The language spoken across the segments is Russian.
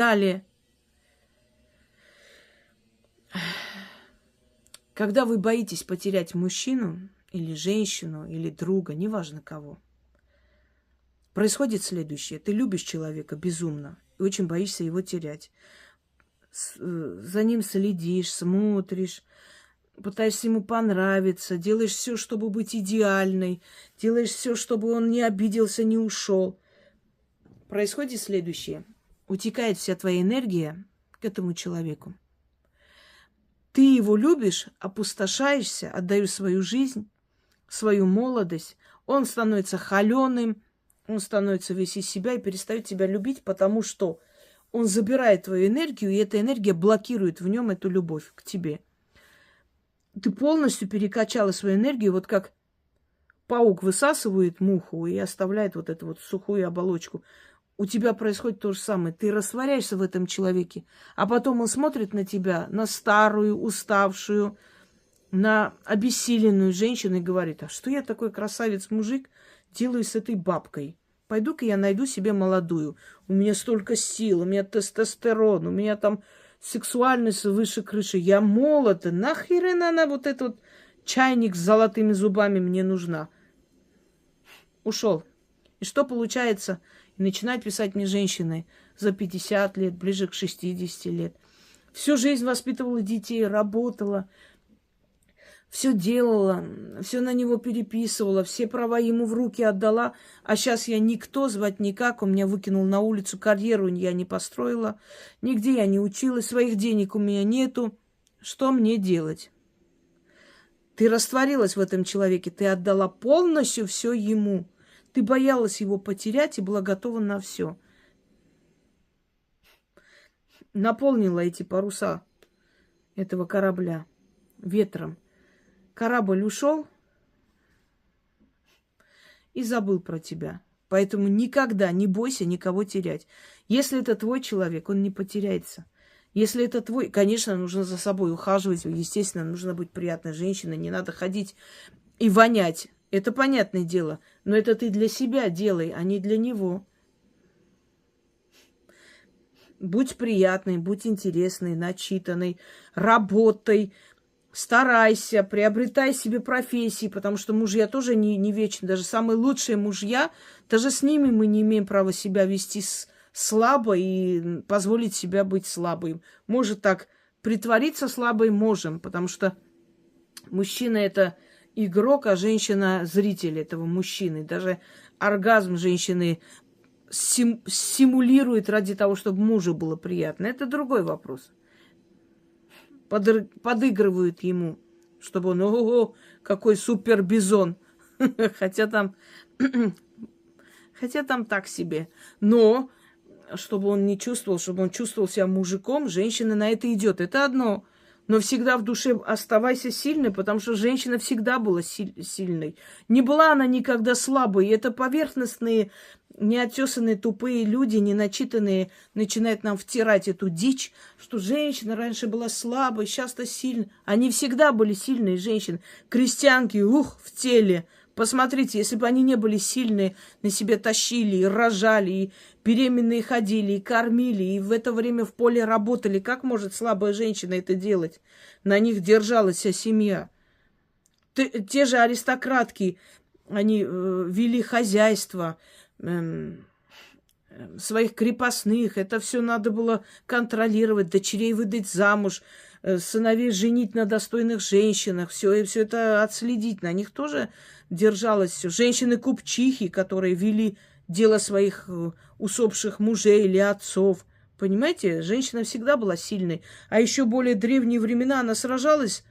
Далее. Когда вы боитесь потерять мужчину или женщину, или друга, неважно кого, происходит следующее. Ты любишь человека безумно и очень боишься его терять. За ним следишь, смотришь, пытаешься ему понравиться, делаешь все, чтобы быть идеальной, делаешь все, чтобы он не обиделся, не ушел. Происходит следующее. Утекает вся твоя энергия к этому человеку. Ты его любишь, опустошаешься, отдаешь свою жизнь, свою молодость. Он становится холеным, он становится весь из себя и перестает тебя любить, потому что он забирает твою энергию, и эта энергия блокирует в нем эту любовь к тебе. Ты полностью перекачала свою энергию, вот как паук высасывает муху и оставляет вот эту вот сухую оболочку. У тебя происходит то же самое. Ты растворяешься в этом человеке, а потом он смотрит на тебя, на старую, уставшую, на обессиленную женщину и говорит: а что я такой красавец-мужик делаю с этой бабкой? Пойду-ка я найду себе молодую. У меня столько сил, у меня тестостерон, у меня там сексуальность выше крыши. Я молода. Нахрена она вот этот вот чайник с золотыми зубами мне нужна? Ушел. И что получается? И начинают писать мне женщины за 50 лет, ближе к 60 лет. Всю жизнь воспитывала детей, работала, все делала, все на него переписывала, все права ему в руки отдала. А сейчас я никто, звать никак. Он меня выкинул на улицу, карьеру я не построила, нигде я не училась, своих денег у меня нету. Что мне делать? Ты растворилась в этом человеке, ты отдала полностью все ему. Ты боялась его потерять и была готова на все. Наполнила эти паруса этого корабля ветром. Корабль ушел и забыл про тебя. Поэтому никогда не бойся никого терять. Если это твой человек, он не потеряется. Если это твой, конечно, нужно за собой ухаживать. Естественно, нужно быть приятной женщиной. Не надо ходить и вонять. Это понятное дело. Но это ты для себя делай, а не для него. Будь приятной, будь интересной, начитанной, работай, старайся, приобретай себе профессии, потому что мужья тоже не вечны. Даже самые лучшие мужья, даже с ними мы не имеем права себя вести слабо и позволить себя быть слабым. Может так притвориться слабой, можем, потому что мужчина – это игрок, а женщина – зритель этого мужчины. Даже оргазм женщины симулирует ради того, чтобы мужу было приятно. Это другой вопрос. Подыгрывают ему, чтобы он, ого, какой супер-бизон. Хотя там так себе. Но, чтобы он не чувствовал, чтобы он чувствовал себя мужиком, женщина на это идет. Это одно. Но всегда в душе оставайся сильной, потому что женщина всегда была сильной. Не была она никогда слабой. И это поверхностные, неотесанные, тупые люди, неначитанные, начинают нам втирать эту дичь, что женщина раньше была слабой, сейчас-то сильной. Они всегда были сильные женщины. Крестьянки, в теле. Посмотрите, если бы они не были сильные, на себе тащили и рожали, и беременные ходили, и кормили, и в это время в поле работали, как может слабая женщина это делать? На них держалась вся семья. Те же аристократки, они вели хозяйство, своих крепостных. Это все надо было контролировать, дочерей выдать замуж, сыновей женить на достойных женщинах, все это отследить. На них тоже держалось все. Женщины-купчихи, которые вели дело своих усопших мужей или отцов. Понимаете, женщина всегда была сильной. А еще более древние времена она сражалась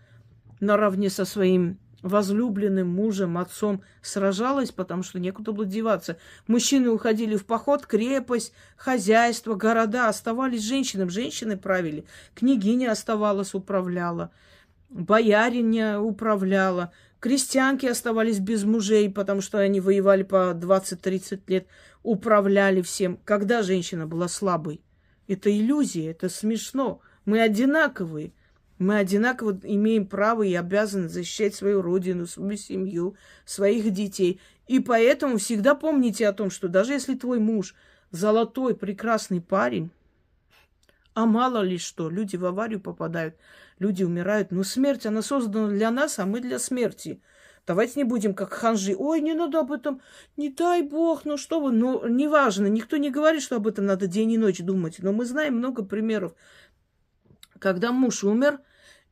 наравне со своим возлюбленным мужем, отцом, сражалась, потому что некуда было деваться. Мужчины уходили в поход, крепость, хозяйство, города, оставались женщинам. Женщины правили. Княгиня оставалась, управляла. Бояриня управляла. Крестьянки оставались без мужей, потому что они воевали по 20-30 лет. Управляли всем. Когда женщина была слабой? Это иллюзия, это смешно. Мы одинаковые. Мы одинаково имеем право и обязаны защищать свою родину, свою семью, своих детей. И поэтому всегда помните о том, что даже если твой муж золотой, прекрасный парень, А мало ли что, люди в аварию попадают, люди умирают. Но смерть, она создана для нас, а мы для смерти. Давайте не будем как ханжи. Ой, не надо об этом, не дай бог, ну что вы. Ну, неважно, никто не говорит, что об этом надо день и ночь думать. Но мы знаем много примеров, когда муж умер,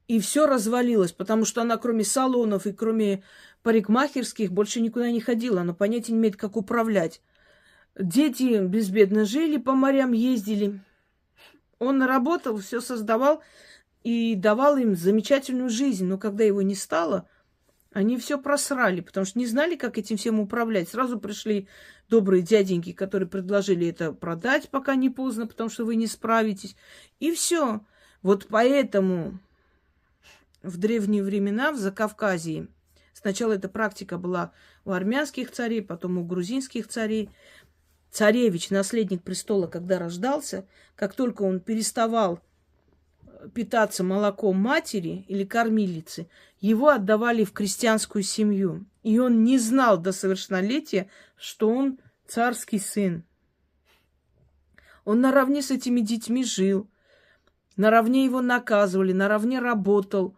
и все развалилось, потому что она кроме салонов и кроме парикмахерских больше никуда не ходила. Она понятия не имеет, как управлять. Дети безбедно жили, по морям ездили. Он работал, все создавал и давал им замечательную жизнь. Но когда его не стало, они все просрали, потому что не знали, как этим всем управлять. Сразу пришли добрые дяденьки, которые предложили это продать, пока не поздно, потому что вы не справитесь. И все. Вот поэтому в древние времена в Закавказье сначала эта практика была у армянских царей, потом у грузинских царей. Царевич, наследник престола, когда рождался, как только он переставал питаться молоком матери или кормилицы, его отдавали в крестьянскую семью. И он не знал до совершеннолетия, что он царский сын. Он наравне с этими детьми жил, наравне его наказывали, наравне работал.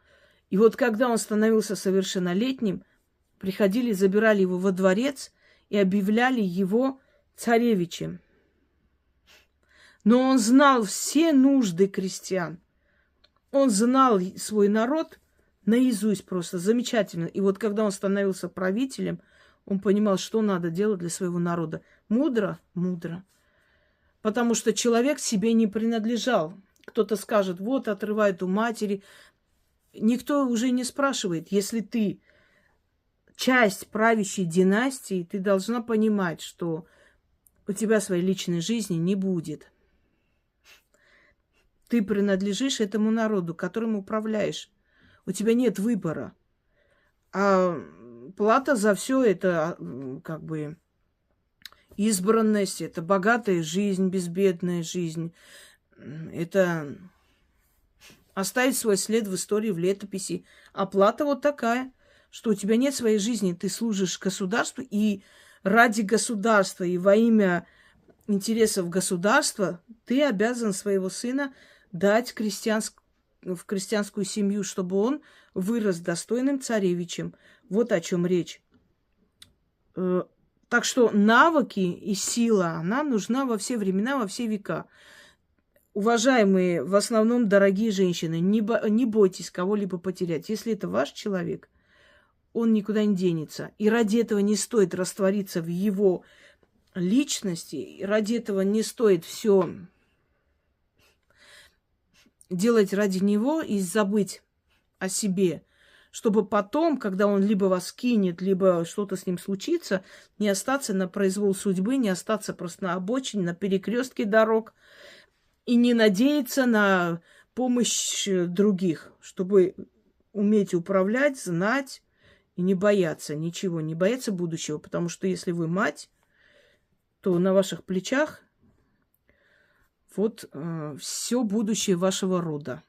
И вот когда он становился совершеннолетним, приходили, забирали его во дворец и объявляли его царевичем. Но он знал все нужды крестьян. Он знал свой народ наизусть просто, замечательно. И вот когда он становился правителем, он понимал, что надо делать для своего народа. Мудро? Мудро. Потому что человек себе не принадлежал. Кто-то скажет, вот, отрывает у матери. Никто уже не спрашивает. Если ты часть правящей династии, ты должна понимать, что у тебя своей личной жизни не будет. Ты принадлежишь этому народу, которым управляешь. У тебя нет выбора. А плата за все это как бы избранность, это богатая жизнь, безбедная жизнь. Это оставить свой след в истории, в летописи. А плата вот такая, что у тебя нет своей жизни, ты служишь государству, и ради государства и во имя интересов государства ты обязан своего сына дать в крестьянскую семью, чтобы он вырос достойным царевичем. Вот о чем речь. Так что навыки и сила, она нужна во все времена, во все века. Уважаемые, в основном дорогие женщины, не бойтесь кого-либо потерять. Если это ваш человек, он никуда не денется. И ради этого не стоит раствориться в его личности, и ради этого не стоит все делать ради него и забыть о себе, чтобы потом, когда он либо вас кинет, либо что-то с ним случится, не остаться на произвол судьбы, не остаться просто на обочине, на перекрестке дорог и не надеяться на помощь других, чтобы уметь управлять, знать и не бояться ничего, не бояться будущего, потому что если вы мать, то на ваших плечах вот все будущее вашего рода.